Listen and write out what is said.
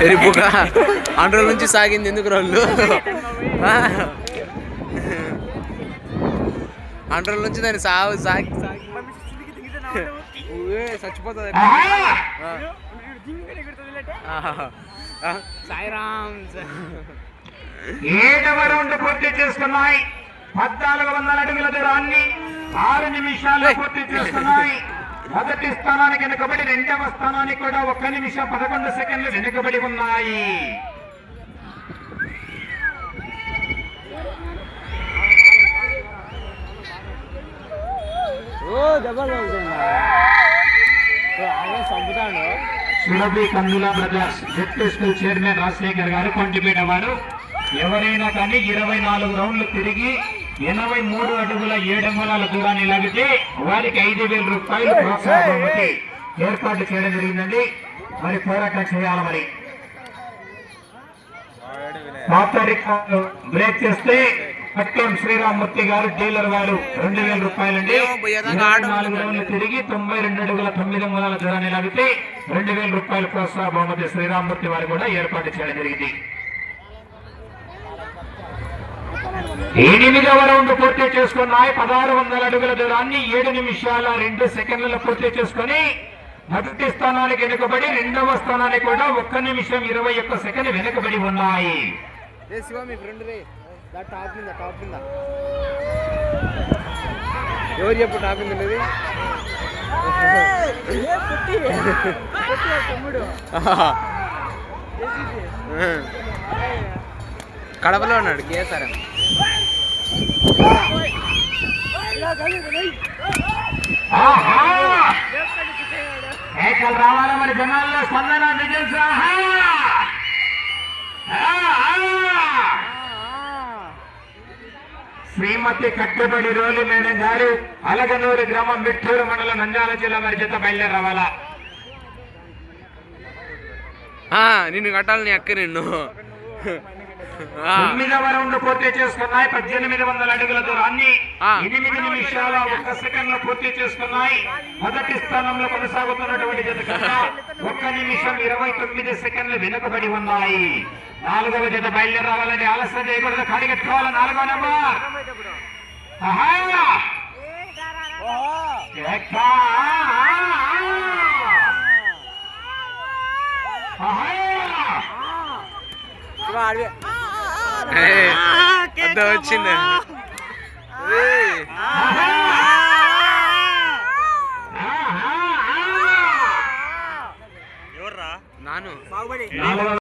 ఎరిపుగా అండ్రోల నుంచి సాగింది ఎందుకు రోళ్ళు అండ్రోల నుంచి దాన్ని సాగి చచ్చిపోతుంది. సాయిరామ్ 7వ రౌండ్ పూర్తి చేసుకున్నాయి. 1400 అడుగుల దూరాన్ని 6 నిమిషాలు పూర్తి చేసుకున్నాయి. మొదటి స్థానానికి వెనుకబడి, రెండవ స్థానానికి కూడా 1 నిమిషం 11 సెకండ్లు వెనుకబడి ఉన్నాయి. Surabhi Kandula brothers Z school chairman Rajasekhar garu Kontipeta వారు, ఎవరైనా కానీ 24 రౌండ్లు తిరిగి 83 అడుగుల 7 అంగుళాల దూరాన్ని లాగితే వారికి 5,000 రూపాయలు ప్రోత్సాహం ఏర్పాటు చేయడం జరిగిందండి. మరి పోరాటం చేయాలి. మరి బ్రేక్ చేస్తే పట్టం శ్రీరామ్మూర్తి గారు డీలర్ వారు 2,000 రూపాయలండి. 4 రౌండ్లు తిరిగి 92 అడుగుల 9 అంగుళాల దూరాన్ని లాగితే 2,000 రూపాయలు ప్రోత్సాహ బహుమతి శ్రీరామ్మూర్తి వారు కూడా ఏర్పాటు చేయడం జరిగింది. 8వ రౌండ్ పూర్తి చేసుకున్నాయి. 1600 అడుగుల దూరాన్ని 7 నిమిషాల 2 సెకండ్లలో పూర్తి చేసుకుని మొదటి స్థానానికి వెనుకబడి, రెండవ స్థానానికి కూడా 1 నిమిషం 21 సెకండ్ వెనుకబడి ఉన్నాయి. ఎవరు చెప్పు టాప్ ఉంది కడపలో ఉన్నాడు కేసరం. రావాలా మరి జనాల్లో స్పందన విజయ్. శ్రీమతి కట్టుబడి రోలి మేడం గారు, అలగనూరు గ్రామం, మిట్టూరు మండలం, నంద్యాల జిల్లా వారి చేత బయలుదేరి రావాలా. నిన్ను కట్టాలని అక్క నిన్ను. 9వ రౌండ్ పూర్తి చేసుకున్నాయి. 1800 అడుగుల దూరాన్ని 8 నిమిషాల 1 సెకండ్లు పూర్తి చేసుకున్నాయి. మొదటి స్థానంలో కొనసాగుతున్నటువంటి జత కన్నా 1 నిమిషం 29 సెకండ్లు వెనుకబడి ఉన్నాయి. 4వ జత బయలుదేరి రావాలంటే ఆలస్యం చేయకూడదు. కడిగెట్టుకోవాలి. 4వ నెంబర్ వచ్చింది. ఎవర్రా నాను